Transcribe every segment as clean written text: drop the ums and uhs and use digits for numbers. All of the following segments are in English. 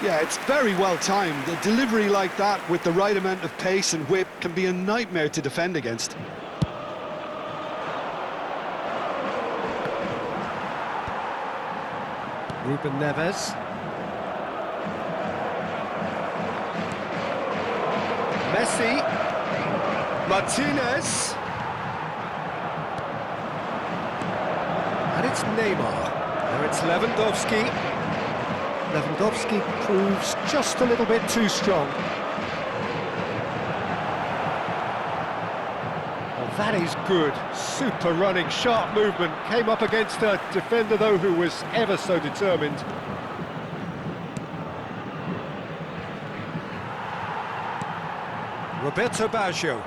Yeah, it's very well timed. A delivery like that with the right amount of pace and whip can be a nightmare to defend against. Ruben Neves. Messi. Martinez. And it's Neymar. Now it's Lewandowski. Lewandowski proves just a little bit too strong. Well, that is good. Super running, sharp movement. Came up against a defender, though, who was ever so determined. Roberto Baggio.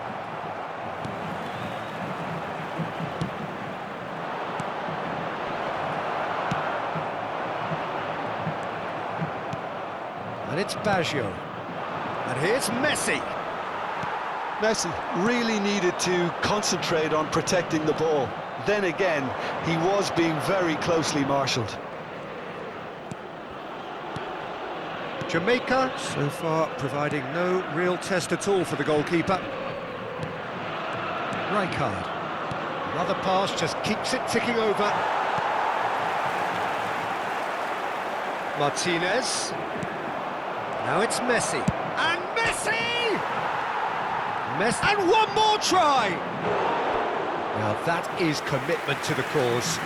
And it's Baggio. And here's Messi. Messi really needed to concentrate on protecting the ball. Then again, he was being very closely marshalled. Jamaica, so far, providing no real test at all for the goalkeeper. Rijkaard. Another pass, just keeps it ticking over. Martinez. Now it's Messi. And Messi! Messi. And one more try! Now that is commitment to the cause.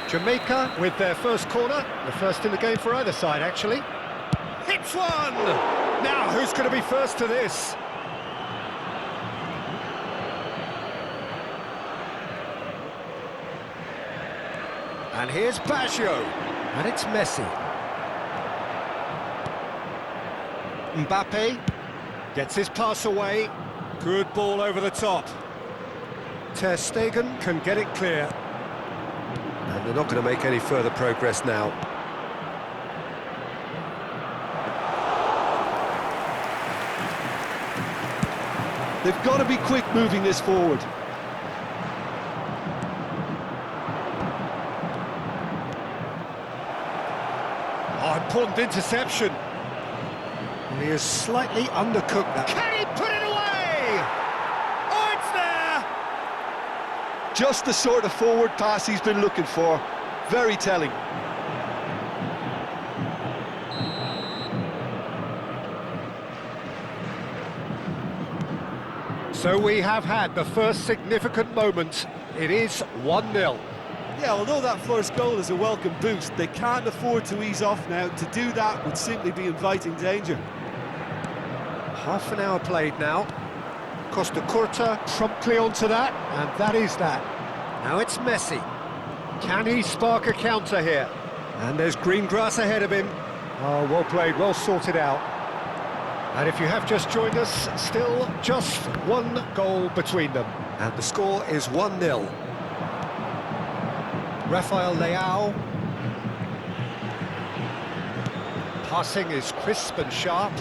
Jamaica with their first corner, the first in the game for either side, actually. Hits one! Now, who's going to be first to this? And here's Baggio. And it's Messi. Mbappe gets his pass away. Good ball over the top. Ter Stegen can get it clear. And they're not going to make any further progress now. They've got to be quick moving this forward. Oh, important interception. And he is slightly undercooked that. Can he put it away? Oh, it's there! Just the sort of forward pass he's been looking for. Very telling. So we have had the first significant moment. It is 1-0. Yeah, although that first goal is a welcome boost, they can't afford to ease off now. To do that would simply be inviting danger. Half an hour played now. Costa Curta promptly onto that, and that is that. Now it's Messi. Can he spark a counter here? And there's green grass ahead of him. Oh, well played, well sorted out. And if you have just joined us, still just one goal between them. And the score is 1-0. Rafael Leao. Passing is crisp and sharp.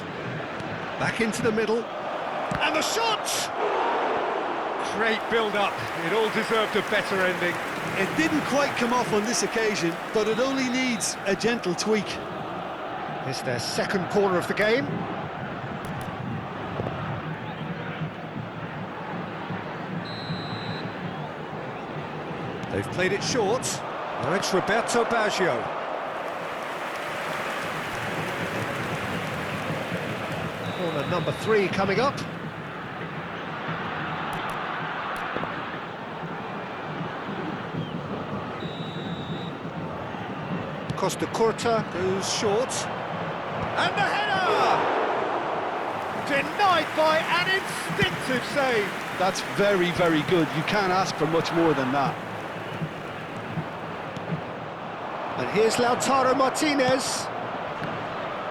Back into the middle. And the shot! Great build-up. It all deserved a better ending. It didn't quite come off on this occasion, but it only needs a gentle tweak. It's their second corner of the game. They've played it short. Now it's Roberto Baggio. Corner number 3 coming up. Costa Curta goes short. And the header! Denied by an instinctive save. That's very, very good. You can't ask for much more than that. And here's Lautaro Martinez.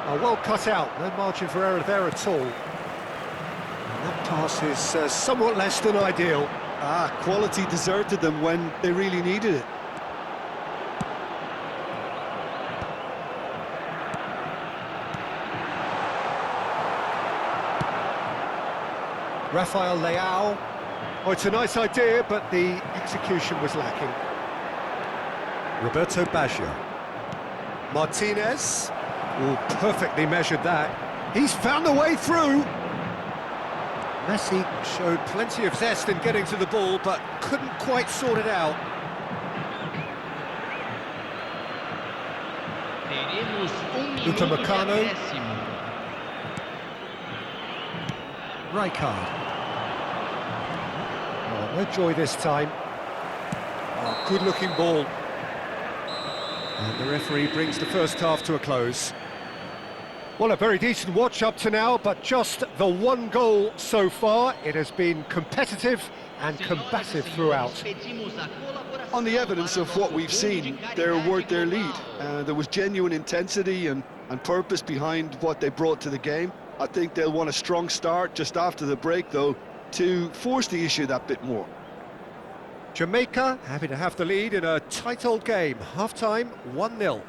Oh, well cut out, no margin for error there at all. And that pass is somewhat less than ideal. Quality deserted them when they really needed it. Rafael Leao. Oh, it's a nice idea, but the execution was lacking. Roberto Baggio. Martinez. Oh, perfectly measured that. He's found a way through. Messi showed plenty of zest in getting to the ball, but couldn't quite sort it out. Upamecano. Rijkaard. Oh, no joy this time. Oh, good-looking ball. And the referee brings the first half to a close. Well, a very decent watch up to now, but just the one goal so far. It has been competitive and combative throughout. On the evidence of what we've seen, they're worth their lead. There was genuine intensity and purpose behind what they brought to the game. I think they'll want a strong start just after the break, though, to force the issue that bit more. Jamaica happy to have the lead in a tight old game. Half-time, 1-0.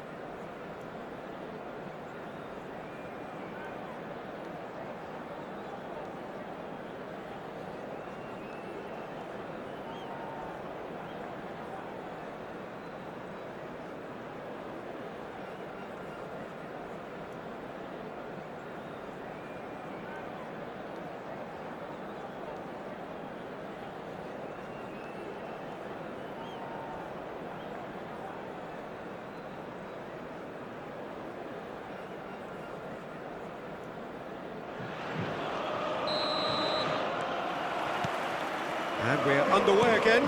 And we're underway again.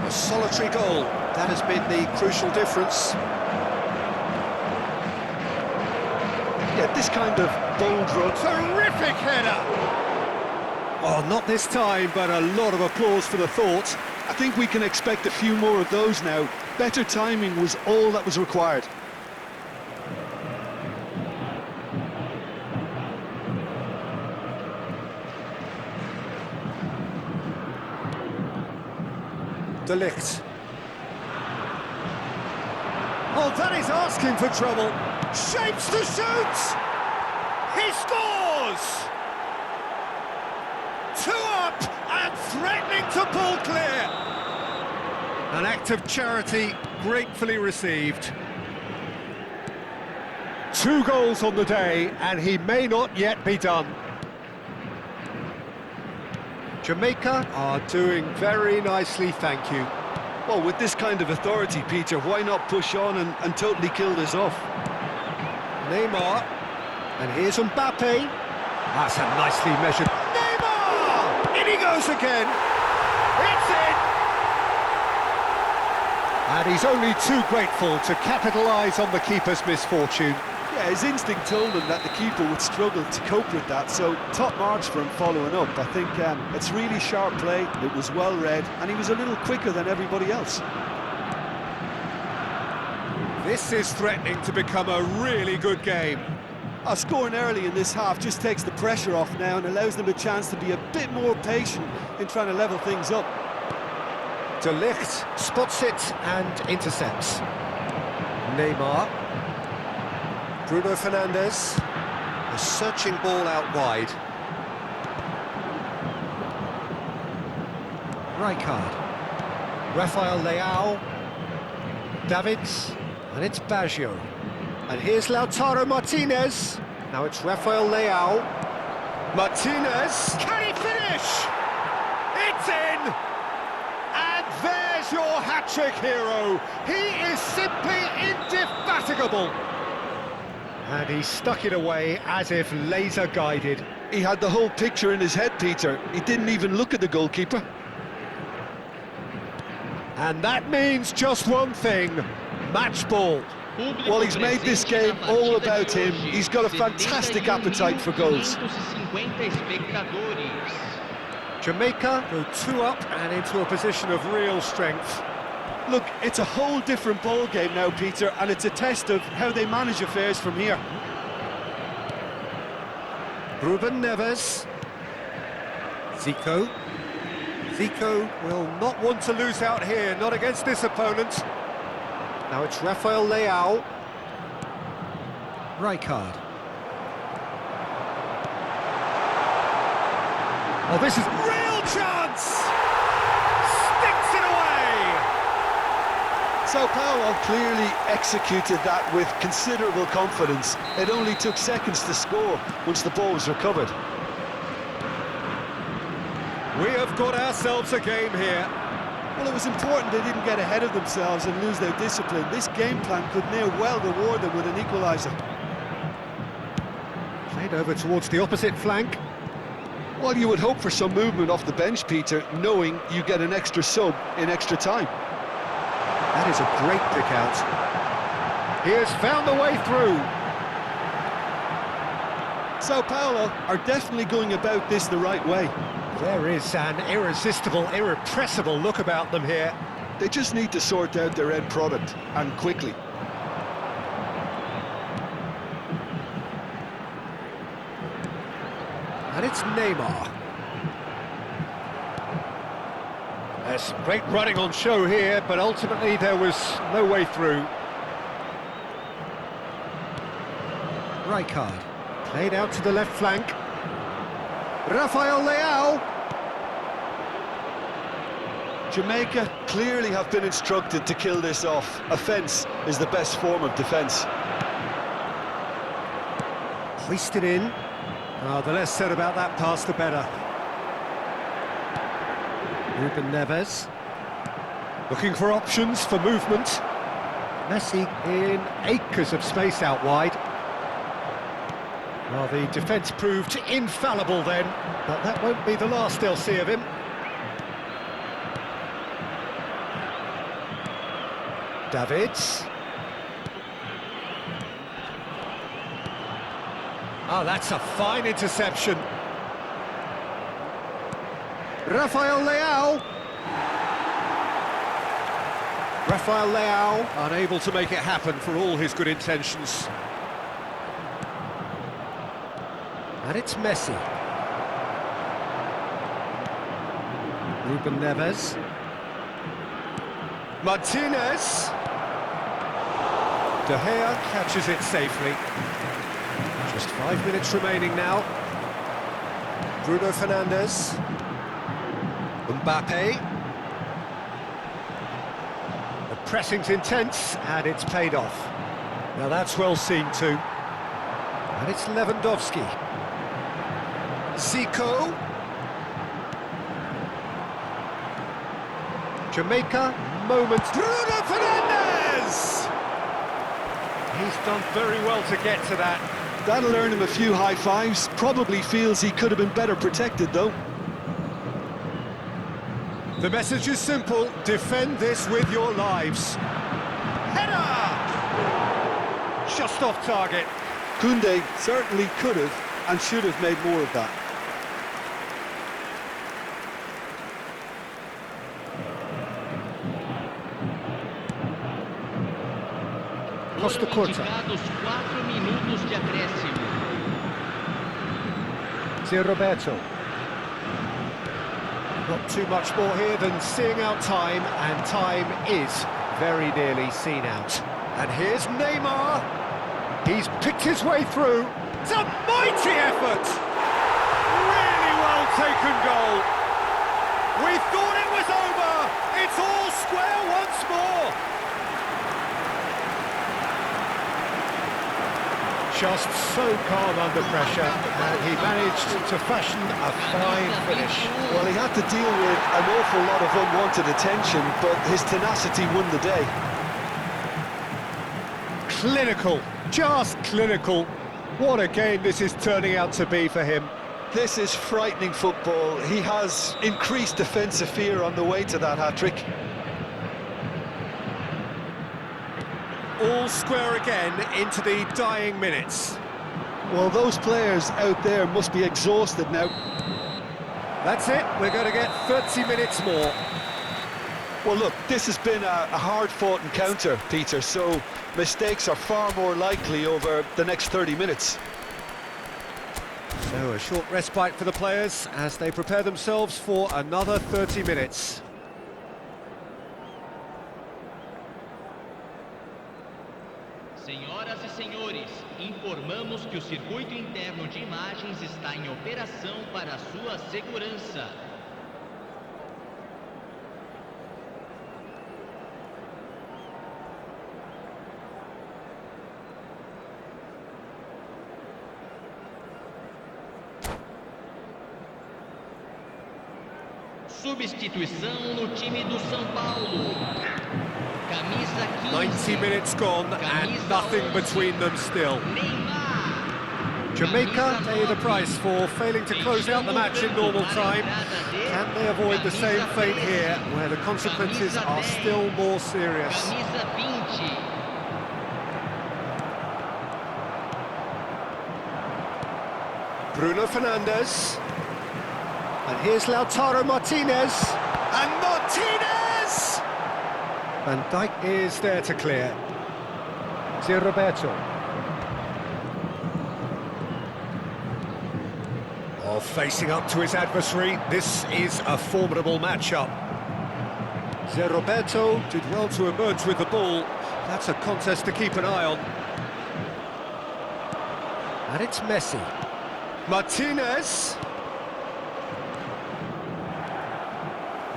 A solitary goal. That has been the crucial difference. Yeah, this kind of bold run. Terrific header! Oh, not this time, but a lot of applause for the thought. I think we can expect a few more of those now. Better timing was all that was required. De Ligt. Oh, that is asking for trouble. Shapes to shoot! He scores! 2 up and threatening to pull clear. An act of charity gratefully received. 2 goals on the day, and he may not yet be done. Jamaica are doing very nicely, thank you. Well, with this kind of authority, Peter, why not push on and totally kill this off? Neymar, and here's Mbappe. That's a nicely measured... Neymar! In he goes again! It's in! And he's only too grateful to capitalise on the keeper's misfortune. Yeah, his instinct told him that the keeper would struggle to cope with that, so top marks for him following up. I think it's really sharp play, it was well read, and he was a little quicker than everybody else. This is threatening to become a really good game. Scoring early in this half just takes the pressure off now and allows them a chance to be a bit more patient in trying to level things up. De Ligt spots it and intercepts. Neymar. Bruno Fernandes. A searching ball out wide. Rijkaard. Rafael Leao. Davids. And it's Baggio. And here's Lautaro Martinez. Now it's Rafael Leao. Martinez. Can he finish? It's in! And there's your hat-trick hero. He is simply indefatigable. And he stuck it away as if laser-guided. He had the whole picture in his head, Peter. He didn't even look at the goalkeeper. And that means just one thing. Match ball. Well, he's made this game all about him. He's got a fantastic appetite for goals. Jamaica go 2 up and into a position of real strength. Look, it's a whole different ball game now, Peter, and it's a test of how they manage affairs from here. Ruben Neves. Zico. Zico will not want to lose out here, not against this opponent. Now it's Rafael Leao. Rijkaard. Oh, this is real chance! Sticks it away! Sao Paulo Clearly executed that with considerable confidence. It only took seconds to score once the ball was recovered. We have got ourselves a game here. Well, it was important they didn't get ahead of themselves and lose their discipline. This game plan could near well reward them with an equaliser. Played over towards the opposite flank. Well, you would hope for some movement off the bench, Peter, knowing you get an extra sub in extra time. That is a great pick out. He has found the way through. Sao Paulo are definitely going about this the right way. There is an irresistible, irrepressible look about them here. They just need to sort out their end product, and quickly. And it's Neymar. There's great running on show here, but ultimately there was no way through. Rijkaard, played out to the left flank. Rafael Leao. Jamaica clearly have been instructed to kill this off. Offence is the best form of defence. Hoisted in. Oh, the less said about that pass, the better. Ruben Neves. Looking for options for movement. Messi in acres of space out wide. Well, the defence proved infallible then, but that won't be the last they'll see of him. Davids. Oh, that's a fine interception. Rafael Leao. Rafael Leao unable to make it happen for all his good intentions. And it's Messi. Ruben Neves. Martinez. De Gea catches it safely. Just 5 minutes remaining now. Bruno Fernandes. Mbappe. The pressing's intense and it's paid off. Now that's well seen too. And it's Lewandowski. Zico. Jamaica, moments. Bruno Fernandes! He's done very well to get to that. That'll earn him a few high fives. Probably feels he could have been better protected, though. The message is simple, defend this with your lives. Header! Just off target. Koundé certainly could have and should have made more of that. Costa Curta. Zé Roberto. Not too much more here than seeing out time, and time is very nearly seen out. And here's Neymar. He's picked his way through. It's a mighty effort! Really well taken goal. We thought it was over. It's all square once more. Just so calm under pressure, and he managed to fashion a fine finish. Well, he had to deal with an awful lot of unwanted attention, but his tenacity won the day. Clinical, just clinical. What a game this is turning out to be for him. This is frightening football. He has increased defensive fear on the way to that hat-trick. All square again into the dying minutes. Well, those players out there must be exhausted now. That's it, we're going to get 30 minutes more. Well, look, this has been a hard-fought encounter, Peter, so mistakes are far more likely over the next 30 minutes. So a short respite for the players as they prepare themselves for another 30 minutes. Senhoras e senhores, informamos que o circuito interno de imagens está em operação para a sua segurança. Substituição no time do São Paulo. Camisa 15. 90 minutes gone and nothing between them still. Neymar. Jamaica pay the price for failing to close out the match in normal time. Can they avoid the same fate here, where the consequences are still more serious? Camisa 20. Bruno Fernandes. And here's Lautaro Martinez. And Martinez! Van Dijk is there to clear. Zé Roberto. Oh, facing up to his adversary. This is a formidable matchup. Zé Roberto did well to emerge with the ball. That's a contest to keep an eye on. And it's Messi. Martinez.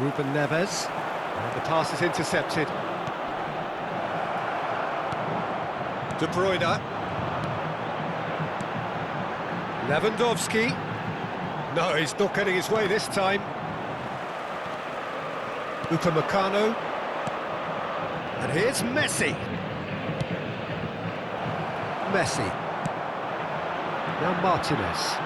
Ruben Neves. And the pass is intercepted. De Bruyne. Lewandowski. No, he's not getting his way this time. Upamecano. And here's Messi. Messi. Now Martinez.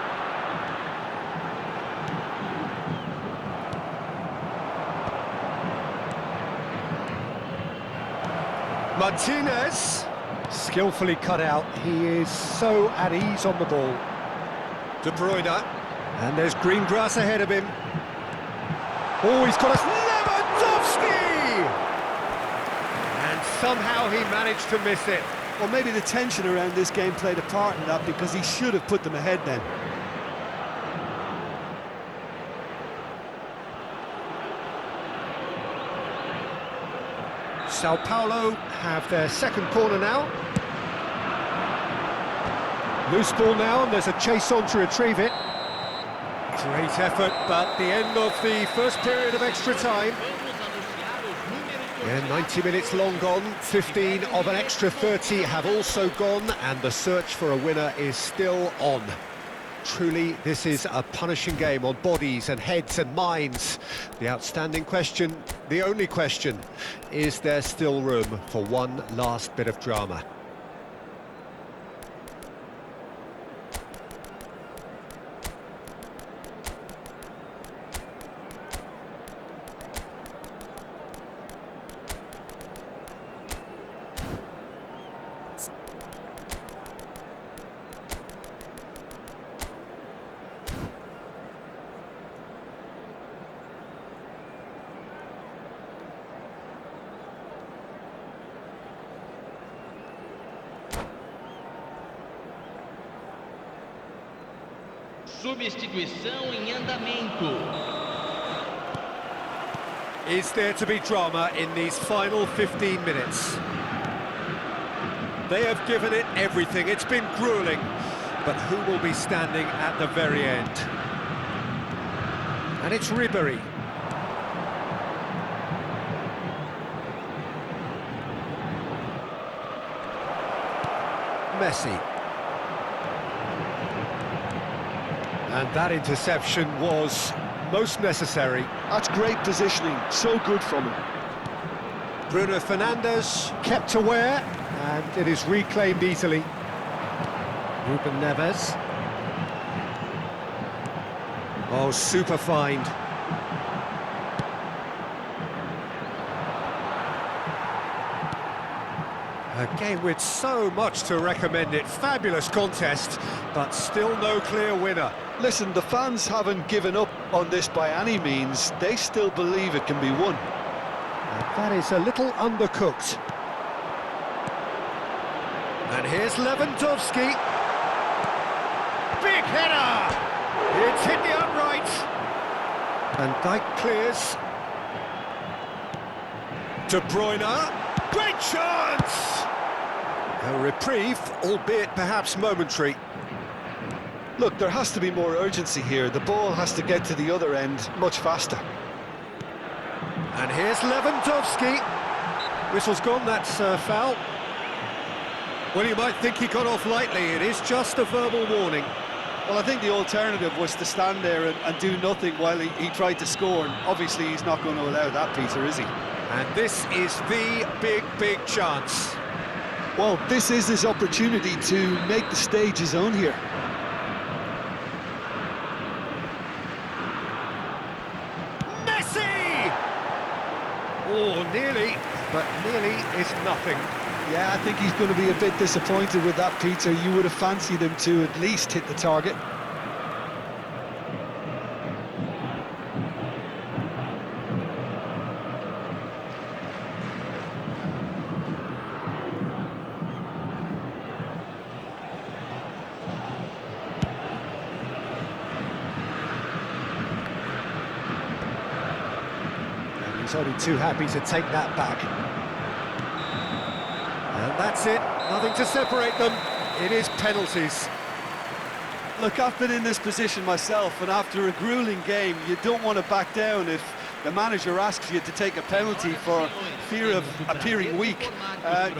Martinez. Skillfully cut out. He is so at ease on the ball. De Bruyne. And there's green grass ahead of him. Oh, he's got us. Lewandowski! And somehow he managed to miss it. Well, maybe the tension around this game played a part in that, because he should have put them ahead then. Sao Paulo have their second corner now. Loose ball now, and there's a chase on to retrieve it. Great effort, but the end of the first period of extra time. Yeah, 90 minutes long gone, 15 of an extra 30 have also gone, and the search for a winner is still on. Truly, this is a punishing game on bodies and heads and minds. The outstanding question, the only question, is there still room for one last bit of drama? Substituição em andamento. Is there to be drama in these final 15 minutes? They have given it everything. It's been gruelling. But who will be standing at the very end? And it's Ribéry. Messi. And that interception was most necessary. That's great positioning, so good from him. Bruno Fernandes kept aware, and it is reclaimed easily. Ruben Neves. Oh, super find. A game with so much to recommend it. Fabulous contest, but still no clear winner. Listen, the fans haven't given up on this by any means. They still believe it can be won. And that is a little undercooked. And here's Lewandowski. Big header! It's hit the upright. And Dijk clears. De Bruyne. Great chance! A reprieve, albeit perhaps momentary. Look, there has to be more urgency here. The ball has to get to the other end much faster. And here's Lewandowski. Whistle's gone, that's foul. Well, you might think he got off lightly. It is just a verbal warning. Well, I think the alternative was to stand there and do nothing while he tried to score, and obviously he's not going to allow that, Peter, is he? And this is the big chance. Well, this is his opportunity to make the stage his own here. Messi! Oh, nearly, but nearly is nothing. Yeah, I think he's going to be a bit disappointed with that, Peter. You would have fancied him to at least hit the target. And he's only too happy to take that back. And that's it, nothing to separate them. It is penalties. Look, I've been in this position myself, and after a grueling game, you don't want to back down if the manager asks you to take a penalty for fear of appearing weak.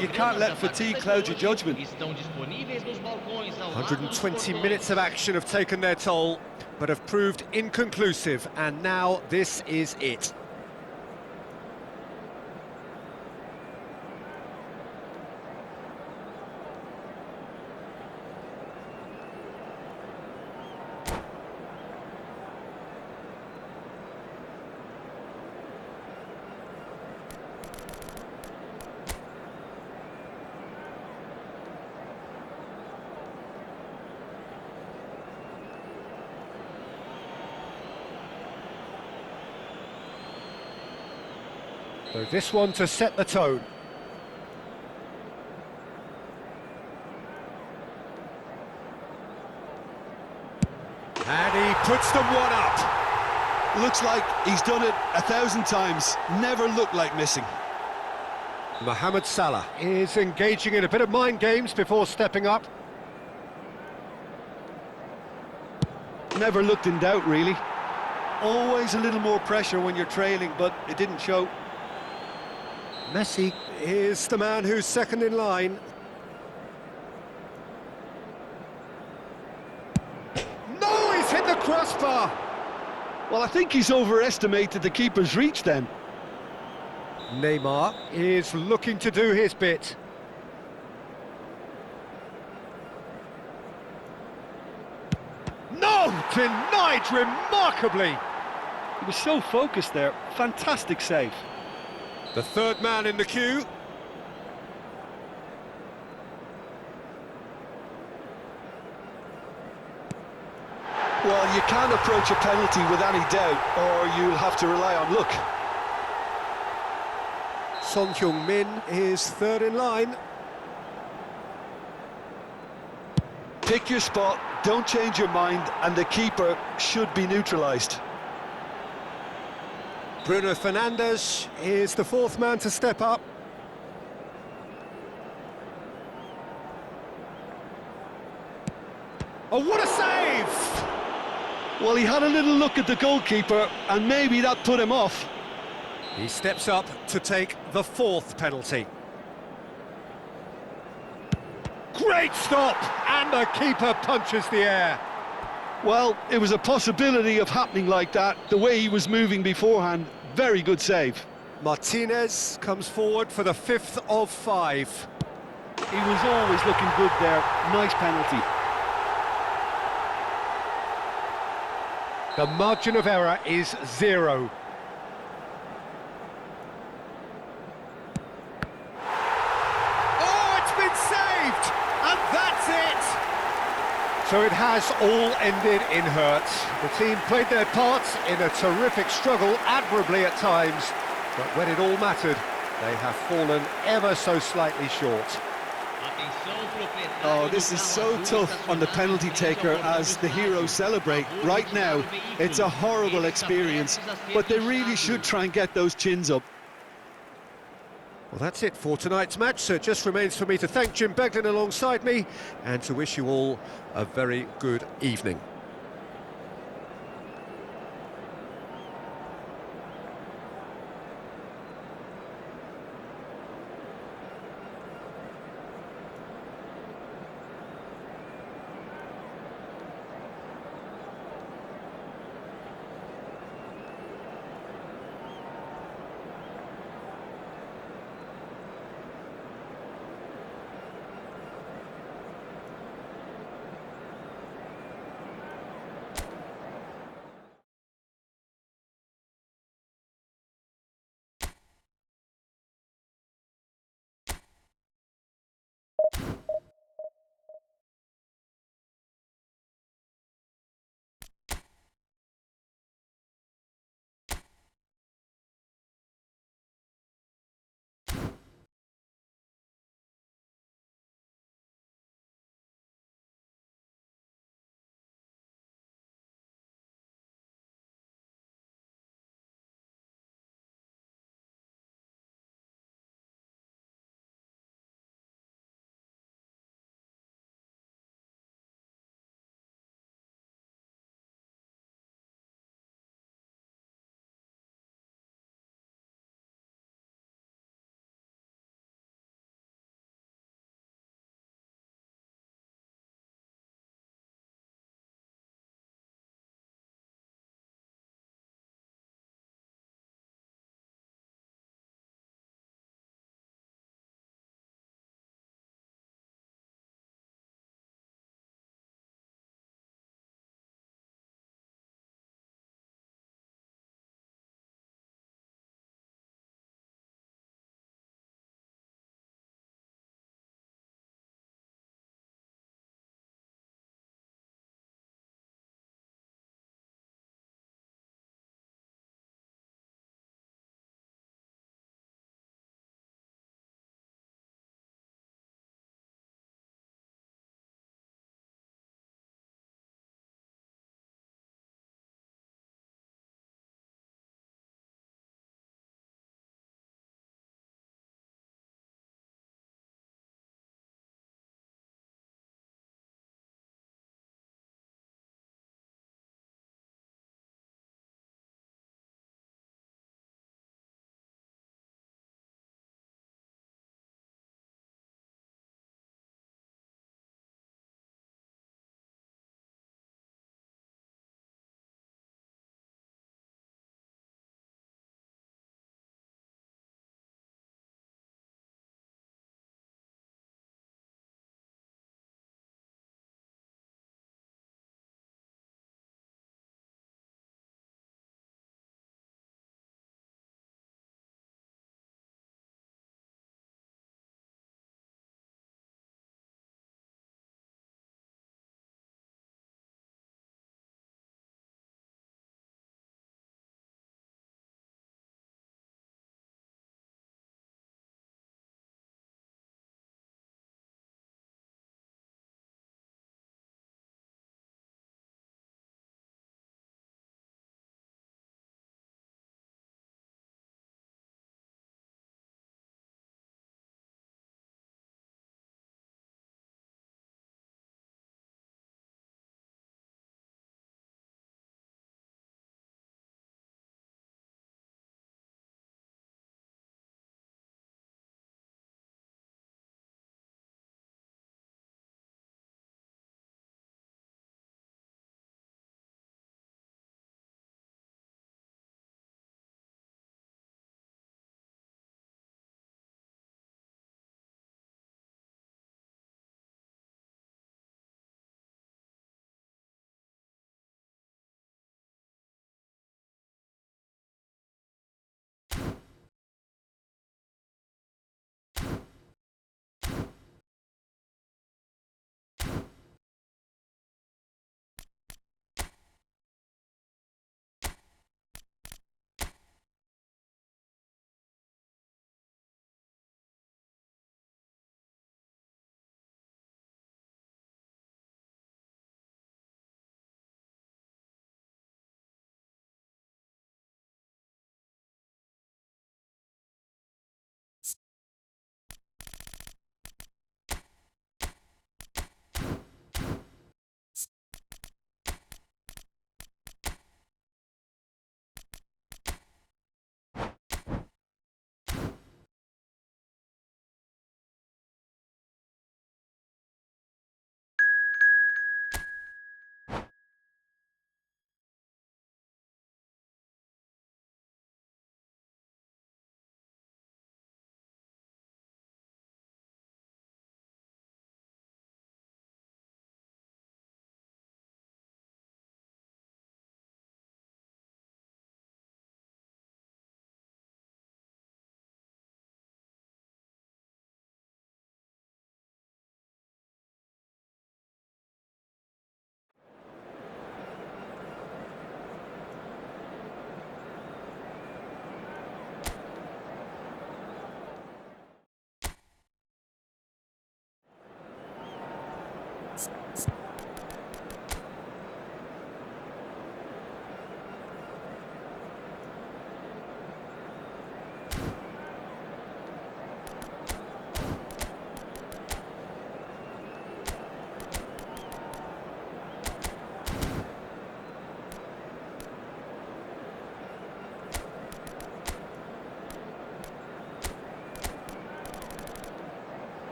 You can't let fatigue cloud your judgment. 120 minutes of action have taken their toll, but have proved inconclusive, and now this is it. So this one to set the tone. And he puts them one up. Looks like he's done it 1,000 times. Never looked like missing. Mohamed Salah is engaging in a bit of mind games before stepping up. Never looked in doubt, really. Always a little more pressure when you're trailing, but it didn't show. Messi is the man who's second in line. No, he's hit the crossbar! Well, I think he's overestimated the keeper's reach then. Neymar is looking to do his bit. No! Denied remarkably! He was so focused there. Fantastic save. The third man in the queue. Well, you can't approach a penalty with any doubt, or you'll have to rely on luck. Son Heung-min is third in line. Pick your spot, don't change your mind, and the keeper should be neutralised. Bruno Fernandes is the fourth man to step up. Oh, what a save! Well, he had a little look at the goalkeeper, and maybe that put him off. He steps up to take the fourth penalty. Great stop! And the keeper punches the air. Well, it was a possibility of happening like that, the way he was moving beforehand. Very good save. Martinez comes forward for the fifth of five. He was always looking good there. Nice penalty. The margin of error is 0. Oh, it's been saved! And that's it! So it has all ended in hurts. The team played their parts in a terrific struggle, admirably at times. But when it all mattered, they have fallen ever so slightly short. Oh, this is so tough on the penalty taker as the heroes celebrate. Right now, it's a horrible experience, but they really should try and get those chins up. Well, that's it for tonight's match, so it just remains for me to thank Jim Beglin alongside me and to wish you all a very good evening.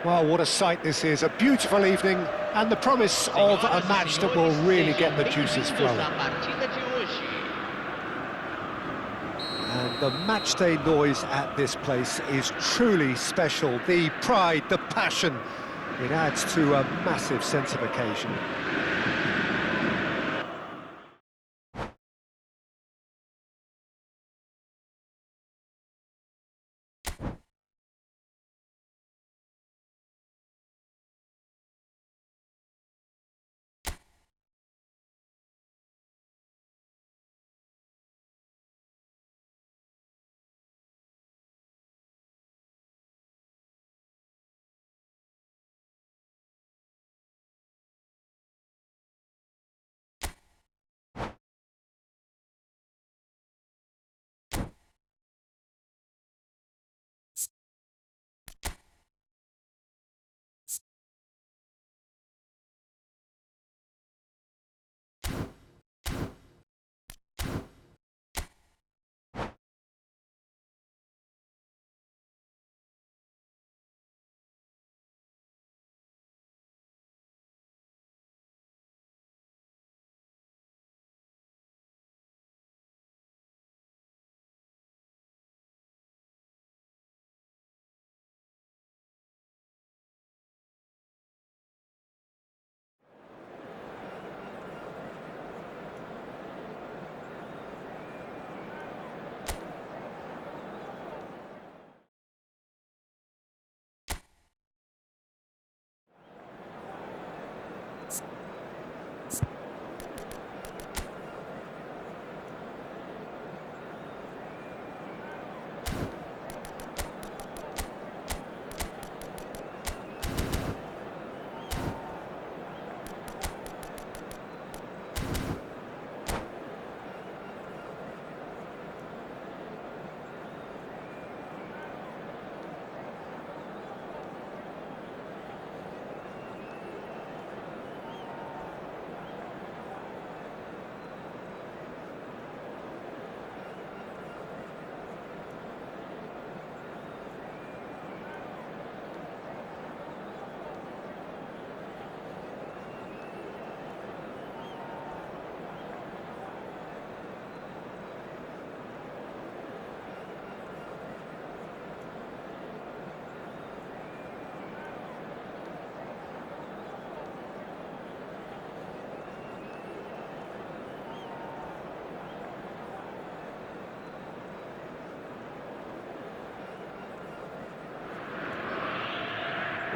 Well, what a sight this is, a beautiful evening, and the promise of a match that will really get the juices flowing. And the matchday noise at this place is truly special. The pride, the passion, it adds to a massive sense of occasion.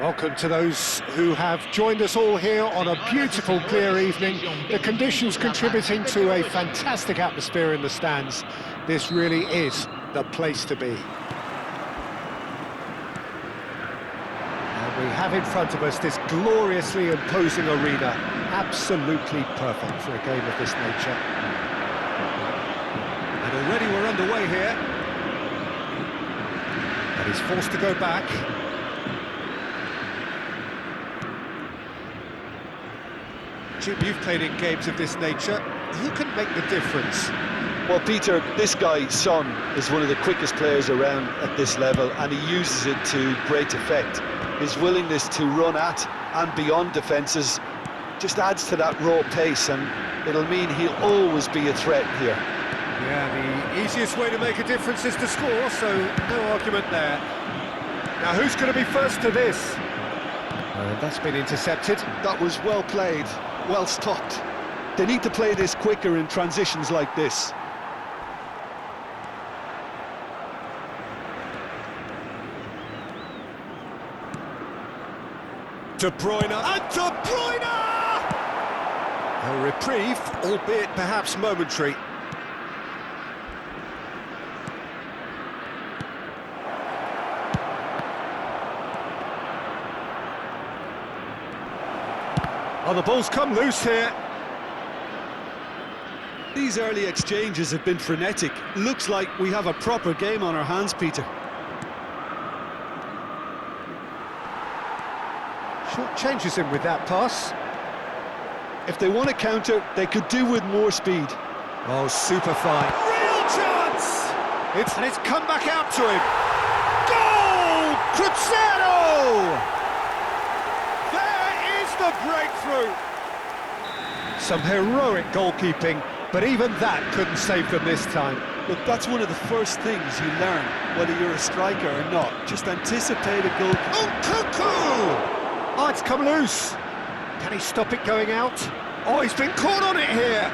Welcome to those who have joined us all here on a beautiful, clear evening. The conditions contributing to a fantastic atmosphere in the stands. This really is the place to be. And we have in front of us this gloriously imposing arena. Absolutely perfect for a game of this nature. And already we're underway here. And he's forced to go back. Jim, you've played in games of this nature. Who can make the difference? Well, Peter, this guy, Son, is one of the quickest players around at this level, and he uses it to great effect. His willingness to run at and beyond defences just adds to that raw pace, and it'll mean he'll always be a threat here. Yeah, the easiest way to make a difference is to score, so no argument there. Now, who's going to be first to this? That's been intercepted. That was well played, well stopped. They need to play this quicker in transitions like this. De Bruyne, and De Bruyne! A reprieve, albeit perhaps momentary. Oh, the ball's come loose here. These early exchanges have been frenetic. Looks like we have a proper game on our hands, Peter. Short changes him with that pass. If they want to counter, they could do with more speed. Oh, super fine. Real chance! And it's come back out to him. Goal! Cruzeiro! the breakthrough! Some heroic goalkeeping, but even that couldn't save them this time. Look, that's one of the first things you learn, whether you're a striker or not. Just anticipate a goal. Oh, Cuckoo! Oh, it's come loose. Can he stop it going out? Oh, he's been caught on it here.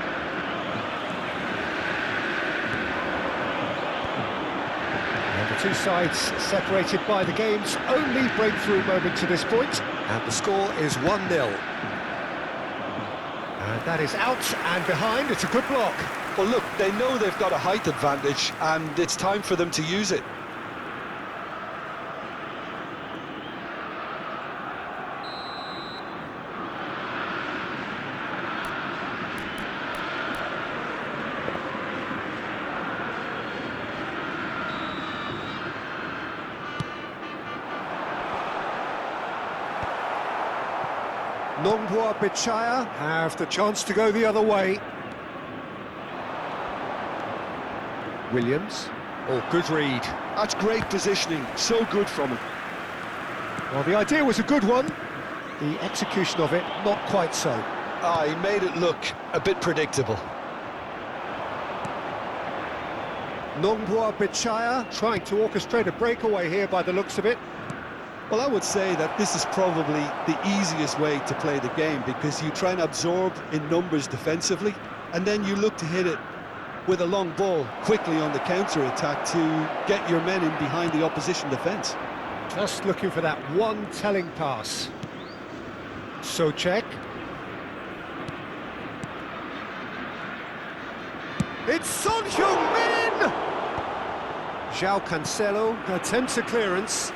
And the two sides separated by the game's only breakthrough moment to this point. And the score is 1-0. And that is out and behind. It's a good block. Well, look, they know they've got a height advantage, and it's time for them to use it. Nongbua Bichaya have the chance to go the other way. Williams. Oh, good read. That's great positioning, so good from him. Well, the idea was a good one. The execution of it, not quite so. He made it look a bit predictable. Nongbua Bichaya trying to orchestrate a breakaway here by the looks of it. Well, I would say that this is probably the easiest way to play the game, because you try and absorb in numbers defensively, and then you look to hit it with a long ball quickly on the counter-attack to get your men in behind the opposition defence. Just looking for that one telling pass. Souček. It's Son Heung-min! João Cancelo attempts a clearance.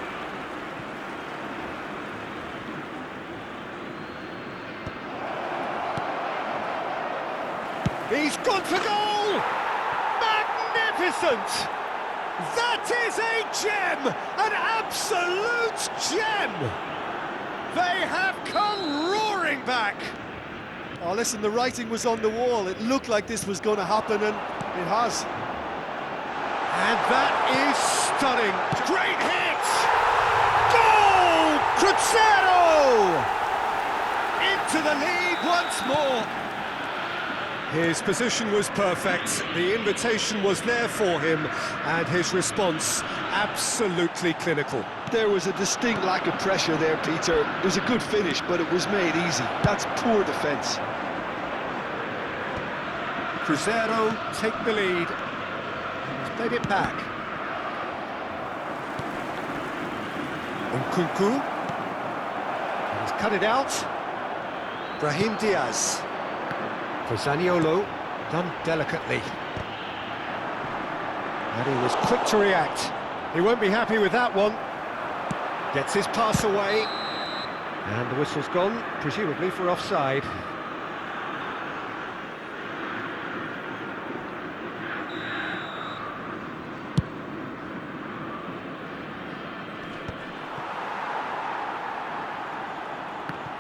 He's gone for goal! Magnificent! That is a gem! An absolute gem! They have come roaring back! Oh, listen, the writing was on the wall. It looked like this was going to happen, and it has. And that is stunning! Great hit! Goal! Cruzeiro! Into the lead once more! His position was perfect, the invitation was there for him, and his response absolutely clinical. There was a distinct lack of pressure there, Peter. It was a good finish, but it was made easy. That's poor defence. Cruzeiro take the lead. He's played it back. Nkunku. He's cut it out. Brahim Diaz. For Zaniolo, done delicately. And he was quick to react. He won't be happy with that one. Gets his pass away. And the whistle's gone, presumably for offside.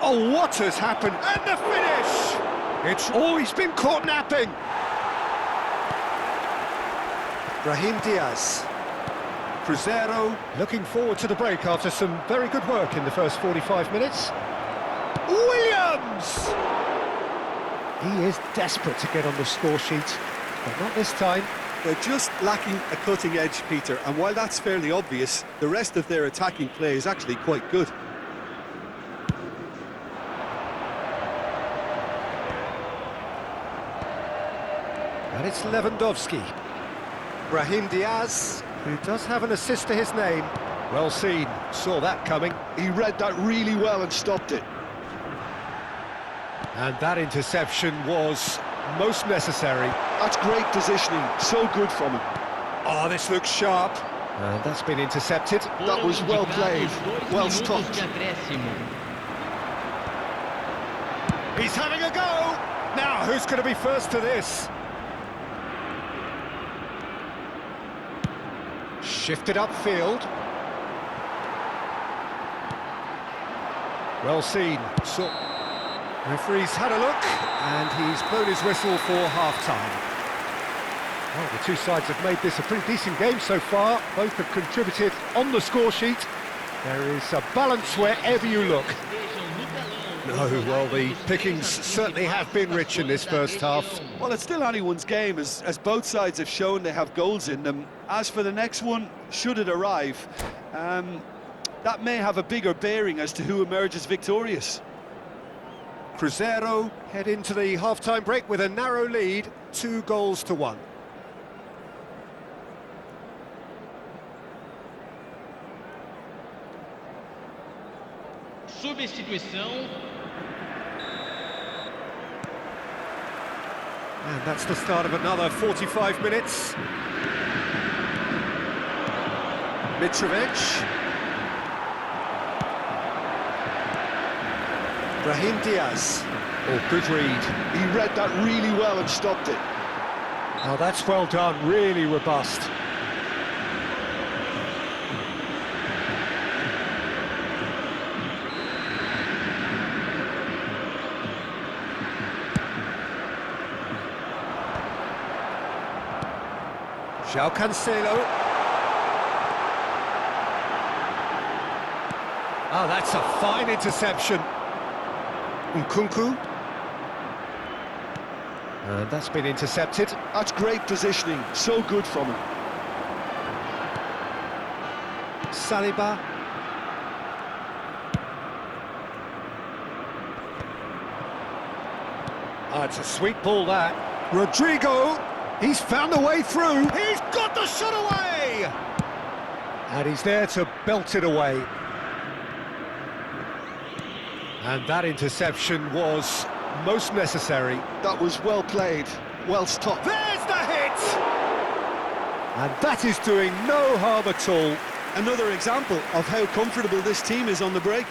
Oh, what has happened? And the finish! It's always been caught napping. Brahim Diaz. Cruzeiro looking forward to the break after some very good work in the first 45 minutes. Williams! He is desperate to get on the score sheet, but not this time. They're just lacking a cutting edge, Peter, and while that's fairly obvious, the rest of their attacking play is actually quite good. And it's Lewandowski. Brahim Diaz, who does have an assist to his name. Well seen, saw that coming. He read that really well and stopped it. And that interception was most necessary. That's great positioning, so good from him. Oh, this looks sharp. And that's been intercepted. That was well played, well stopped. He's having a go! Now, who's going to be first to this? Shifted upfield. Well seen. So, referee's had a look, and he's blown his whistle for half-time. Well, the two sides have made this a pretty decent game so far. Both have contributed on the score sheet. There is a balance wherever you look. No, well, the pickings certainly have been rich in this first half. Well, it's still anyone's game, as both sides have shown they have goals in them. As for the next one, should it arrive, that may have a bigger bearing as to who emerges victorious. Cruzeiro head into the half-time break with a narrow lead, 2-1. Substituição. And that's the start of another 45 minutes. Mitrovic. Brahim Diaz. Oh, good read. He read that really well and stopped it. Oh, that's well done, really robust. João Cancelo. Oh, that's a fine interception. Nkunku. And that's been intercepted. That's great positioning, so good from him. Saliba. Oh, it's a sweet ball, that. Rodrigo. He's found a way through. He's got the shot away! And he's there to belt it away. And that interception was most necessary. That was well played, well stopped. There's the hit! And that is doing no harm at all. Another example of how comfortable this team is on the break.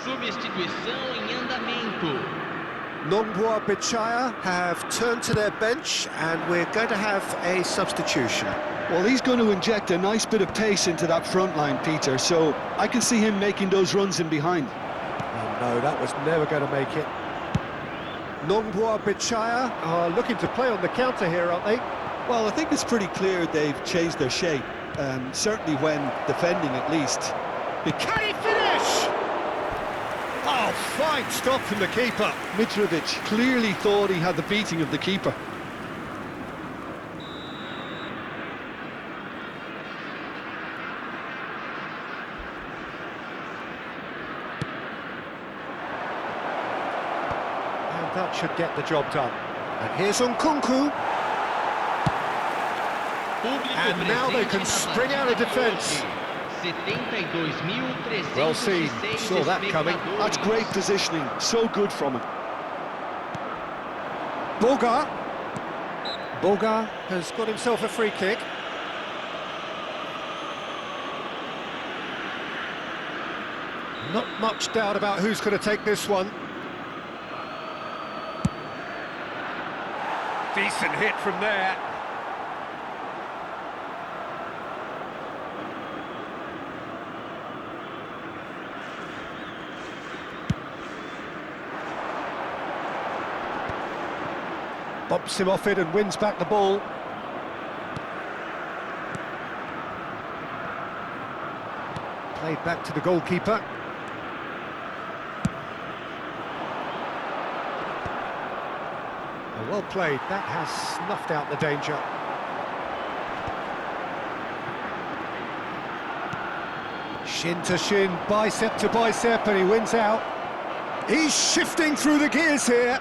Substituição em andamento. Nongboa Bichaya have turned to their bench, and we're going to have a substitution. Well, he's going to inject a nice bit of pace into that front line, Peter, so I can see him making those runs in behind. Oh no, that was never going to make it. Nongboa Bichaya are looking to play on the counter here, aren't they? Well, I think it's pretty clear they've changed their shape, certainly when defending at least. Can he finish? Oh, fine stop from the keeper. Mitrovic clearly thought he had the beating of the keeper. And that should get the job done. And here's Nkunku. And now they can spring out of defence. Well seen, saw that coming. That's great positioning, so good from him. Boga. Boga has got himself a free kick. Not much doubt about who's going to take this one. Decent hit from there. Bumps him off it and wins back the ball. Played back to the goalkeeper. Well played, that has snuffed out the danger. Shin to shin, bicep to bicep, and he wins out. He's shifting through the gears here.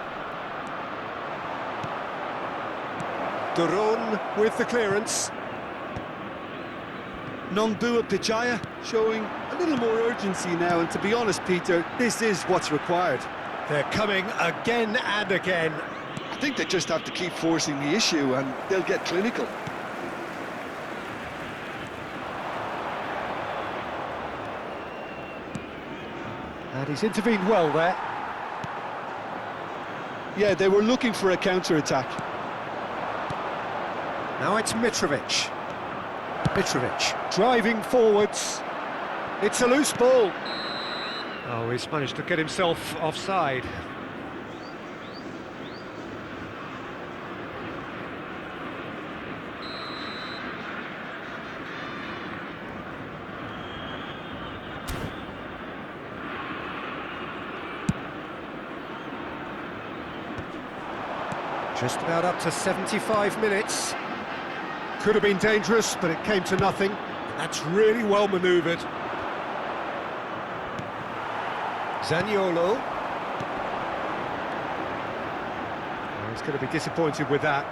Duron with the clearance. Nongboa Bichaya showing a little more urgency now, and to be honest, Peter, this is what's required. They're coming again and again. I think they just have to keep forcing the issue and they'll get clinical. And he's intervened well there. Yeah, they were looking for a counter-attack. Now it's Mitrovic. Mitrovic driving forwards. It's a loose ball. Oh, he's managed to get himself offside. Just about up to 75 minutes. Could have been dangerous, but it came to nothing. That's really well manoeuvred. Zaniolo. Oh, he's going to be disappointed with that.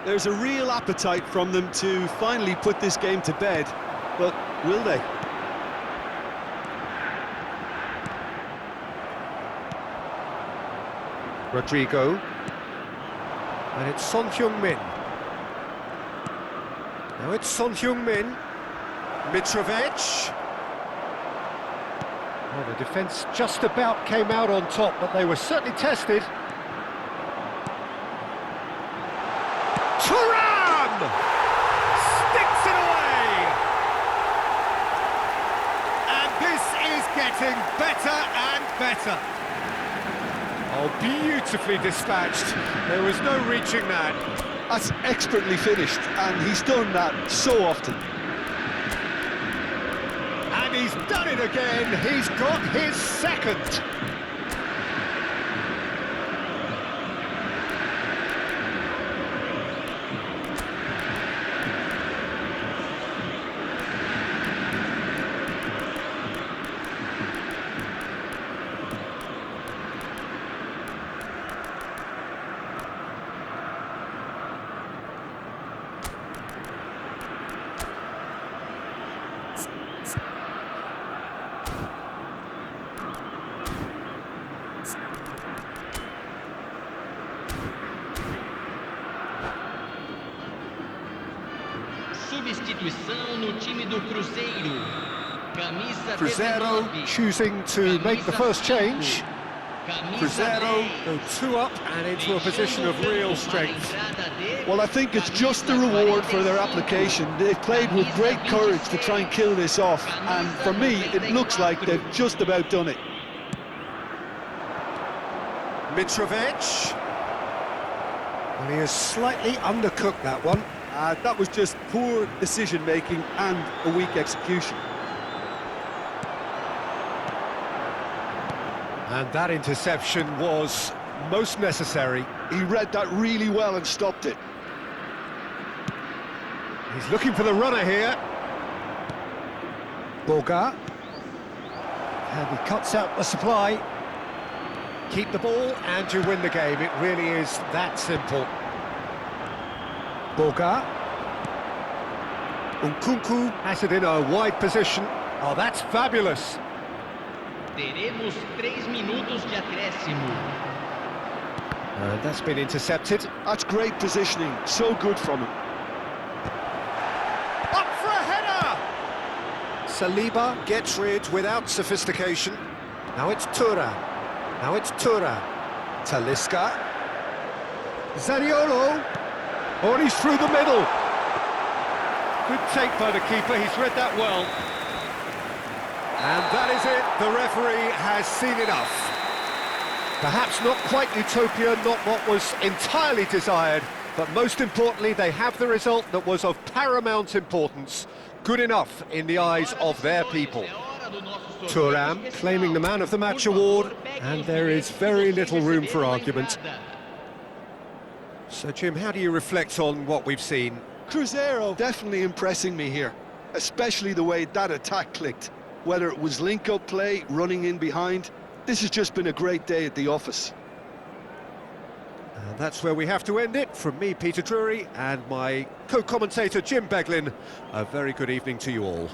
There's a real appetite from them to finally put this game to bed, but will they? Rodrigo. And it's Son Heung-min. Now it's Son Heung-min. Mitrovic. Well, the defence just about came out on top, but they were certainly tested. Thuram! Sticks it away! And this is getting better and better. Oh, beautifully dispatched. There was no reaching that. That's expertly finished, and he's done that so often. And he's done it again. He's got his second. Substituição no time do Cruzeiro. Camisa Cruzeiro 19. choosing to make the first change. Camisa Cruzeiro 10. go 2 up and into a position of real strength. Well, I think it's just the reward for their application. They've played with great courage to try and kill this off, and for me, it looks like they've just about done it. Mitrovic. Well, he has slightly undercooked that one. That was just poor decision-making and a weak execution. And that interception was most necessary. He read that really well and stopped it. He's looking for the runner here. Boga. And he cuts out the supply. Keep the ball and you win the game. It really is that simple. Boga. Nkunku has it in a wide position. Oh, that's fabulous. Teremos 3 minutos de acréscimo. And that's been intercepted. That's great positioning, so good from him. Up for a header! Saliba gets rid without sophistication. Now it's Thuram. Now it's Thuram. Talisca. Zaniolo. Oh, and he's through the middle. Good take by the keeper, he's read that well. And that is it, the referee has seen enough. Perhaps not quite utopia, not what was entirely desired, but most importantly, they have the result that was of paramount importance. Good enough in the eyes of their people. Thuram claiming the Man of the Match award, and there is very little room for argument. So, Jim, how do you reflect on what we've seen? Cruzeiro definitely impressing me here, especially the way that attack clicked. Whether it was link-up play, running in behind, this has just been a great day at the office. And that's where we have to end it. From me, Peter Drury, and my co-commentator, Jim Beglin, a very good evening to you all.